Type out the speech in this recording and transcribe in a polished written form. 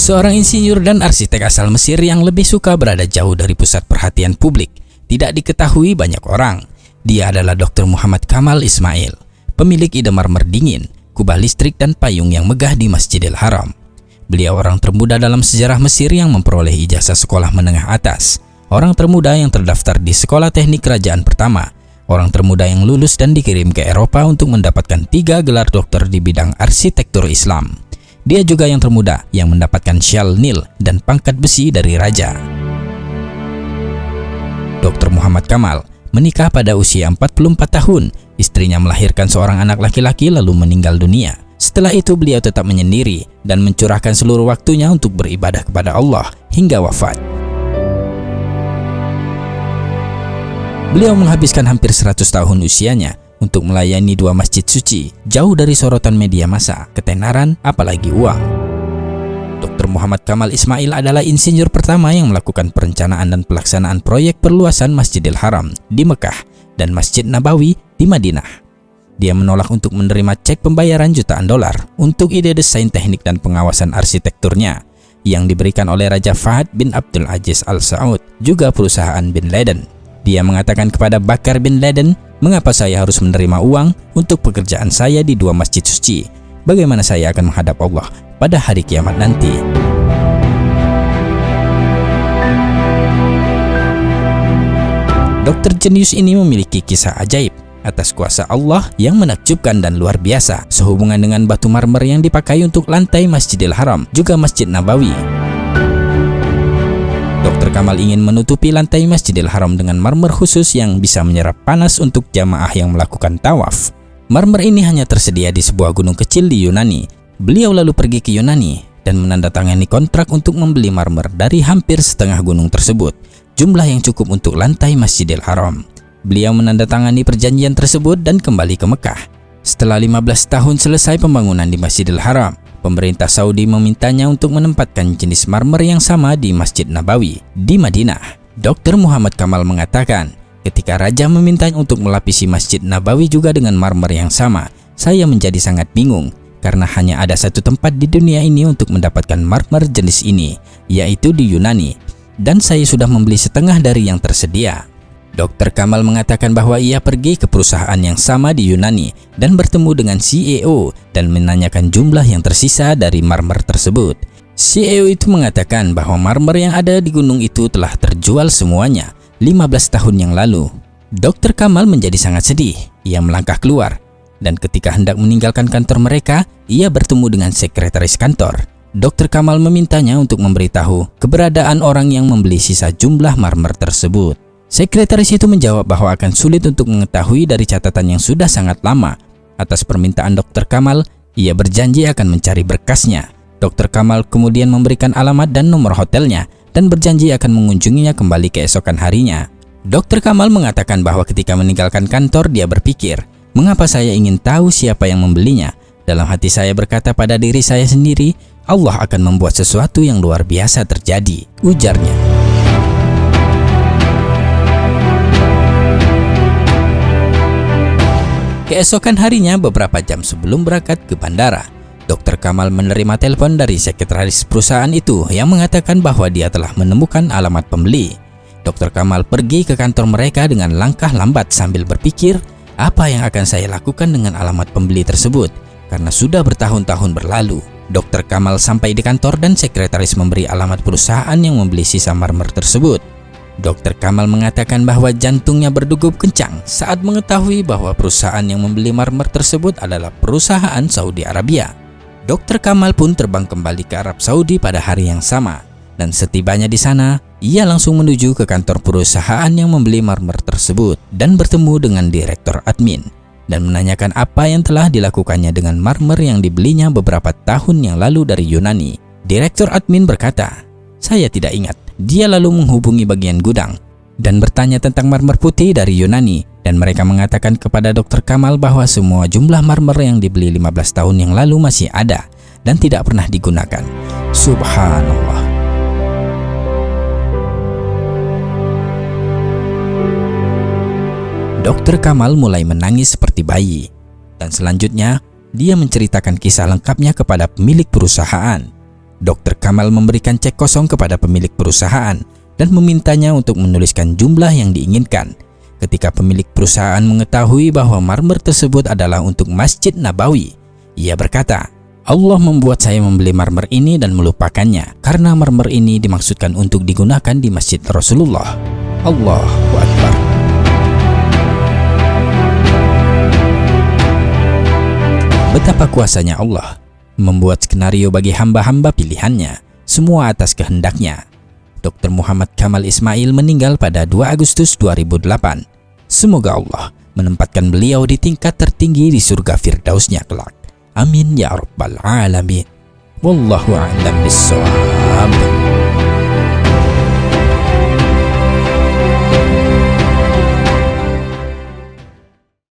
Seorang insinyur dan arsitek asal Mesir yang lebih suka berada jauh dari pusat perhatian publik. Tidak diketahui banyak orang. Dia adalah Dr. Muhammad Kamal Ismail, pemilik ide marmer dingin, kubah listrik dan payung yang megah di Masjidil Haram. Beliau orang termuda dalam sejarah Mesir yang memperoleh ijazah sekolah menengah atas, orang termuda yang terdaftar di sekolah teknik kerajaan pertama, orang termuda yang lulus dan dikirim ke Eropa untuk mendapatkan 3 gelar dokter di bidang arsitektur Islam. Dia juga yang termuda yang mendapatkan syal Nil dan pangkat besi dari raja. Dr. Muhammad Kamal menikah pada usia 44 tahun. Istrinya melahirkan seorang anak laki-laki lalu meninggal dunia. Setelah itu beliau tetap menyendiri dan mencurahkan seluruh waktunya untuk beribadah kepada Allah hingga wafat. Beliau menghabiskan hampir 100 tahun usianya untuk melayani 2 masjid suci, jauh dari sorotan media massa, ketenaran, apalagi uang. Dr. Muhammad Kamal Ismail adalah insinyur pertama yang melakukan perencanaan dan pelaksanaan proyek perluasan Masjidil Haram di Mekah dan Masjid Nabawi di Madinah. Dia menolak untuk menerima cek pembayaran jutaan dolar untuk ide desain teknik dan pengawasan arsitekturnya yang diberikan oleh Raja Fahd bin Abdul Aziz Al Saud, juga perusahaan Bin Laden. Dia mengatakan kepada Bakar bin Laden, "Mengapa saya harus menerima uang untuk pekerjaan saya di 2 masjid suci? Bagaimana saya akan menghadap Allah pada hari kiamat nanti?" Dokter jenius ini memiliki kisah ajaib atas kuasa Allah yang menakjubkan dan luar biasa sehubungan dengan batu marmer yang dipakai untuk lantai Masjidil Haram, juga Masjid Nabawi. Dr. Kamal ingin menutupi lantai Masjidil Haram dengan marmer khusus yang bisa menyerap panas untuk jamaah yang melakukan tawaf. Marmer ini hanya tersedia di sebuah gunung kecil di Yunani. Beliau lalu pergi ke Yunani dan menandatangani kontrak untuk membeli marmer dari hampir setengah gunung tersebut, jumlah yang cukup untuk lantai Masjidil Haram. Beliau menandatangani perjanjian tersebut dan kembali ke Mekah. Setelah 15 tahun selesai pembangunan di Masjidil Haram, pemerintah Saudi memintanya untuk menempatkan jenis marmer yang sama di Masjid Nabawi di Madinah. Dr. Muhammad Kamal mengatakan, "Ketika raja memintanya untuk melapisi Masjid Nabawi juga dengan marmer yang sama, saya menjadi sangat bingung karena hanya ada satu tempat di dunia ini untuk mendapatkan marmer jenis ini, yaitu di Yunani, dan saya sudah membeli setengah dari yang tersedia." Dr. Kamal mengatakan bahwa ia pergi ke perusahaan yang sama di Yunani dan bertemu dengan CEO dan menanyakan jumlah yang tersisa dari marmer tersebut. CEO itu mengatakan bahwa marmer yang ada di gunung itu telah terjual semuanya 15 tahun yang lalu. Dr. Kamal menjadi sangat sedih. Ia melangkah keluar dan ketika hendak meninggalkan kantor mereka, ia bertemu dengan sekretaris kantor. Dr. Kamal memintanya untuk memberitahu keberadaan orang yang membeli sisa jumlah marmer tersebut. Sekretaris itu menjawab bahwa akan sulit untuk mengetahui dari catatan yang sudah sangat lama. Atas permintaan Dr. Kamal, ia berjanji akan mencari berkasnya. Dr. Kamal kemudian memberikan alamat dan nomor hotelnya dan berjanji akan mengunjunginya kembali keesokan harinya. Dr. Kamal mengatakan bahwa ketika meninggalkan kantor dia berpikir, "Mengapa saya ingin tahu siapa yang membelinya? Dalam hati saya berkata pada diri saya sendiri, Allah akan membuat sesuatu yang luar biasa terjadi," ujarnya. Keesokan harinya, beberapa jam sebelum berangkat ke bandara, Dr. Kamal menerima telepon dari sekretaris perusahaan itu yang mengatakan bahwa dia telah menemukan alamat pembeli. Dr. Kamal pergi ke kantor mereka dengan langkah lambat sambil berpikir, apa yang akan saya lakukan dengan alamat pembeli tersebut? Karena sudah bertahun-tahun berlalu. Dr. Kamal sampai di kantor dan sekretaris memberi alamat perusahaan yang membeli sisa marmer tersebut. Dr. Kamal mengatakan bahwa jantungnya berdegup kencang saat mengetahui bahwa perusahaan yang membeli marmer tersebut adalah perusahaan Saudi Arabia. Dr. Kamal pun terbang kembali ke Arab Saudi pada hari yang sama, dan setibanya di sana, ia langsung menuju ke kantor perusahaan yang membeli marmer tersebut dan bertemu dengan direktur admin dan menanyakan apa yang telah dilakukannya dengan marmer yang dibelinya beberapa tahun yang lalu dari Yunani. Direktur admin berkata, "Saya tidak ingat." Dia lalu menghubungi bagian gudang dan bertanya tentang marmer putih dari Yunani, dan mereka mengatakan kepada Dr. Kamal bahwa semua jumlah marmer yang dibeli 15 tahun yang lalu masih ada dan tidak pernah digunakan. Subhanallah. Dr. Kamal mulai menangis seperti bayi, dan selanjutnya dia menceritakan kisah lengkapnya kepada pemilik perusahaan. Dr. Kamal memberikan cek kosong kepada pemilik perusahaan dan memintanya untuk menuliskan jumlah yang diinginkan. Ketika pemilik perusahaan mengetahui bahwa marmer tersebut adalah untuk Masjid Nabawi, ia berkata, "Allah membuat saya membeli marmer ini dan melupakannya karena marmer ini dimaksudkan untuk digunakan di Masjid Rasulullah." Allahu Akbar. Betapa kuasanya Allah membuat skenario bagi hamba-hamba pilihannya, semua atas kehendaknya. Dr. Muhammad Kamal Ismail meninggal pada 2 Agustus 2008. Semoga Allah menempatkan beliau di tingkat tertinggi di surga Firdausnya kelak. Amin ya rabbal alamin. Wallahu a'lam bissawab.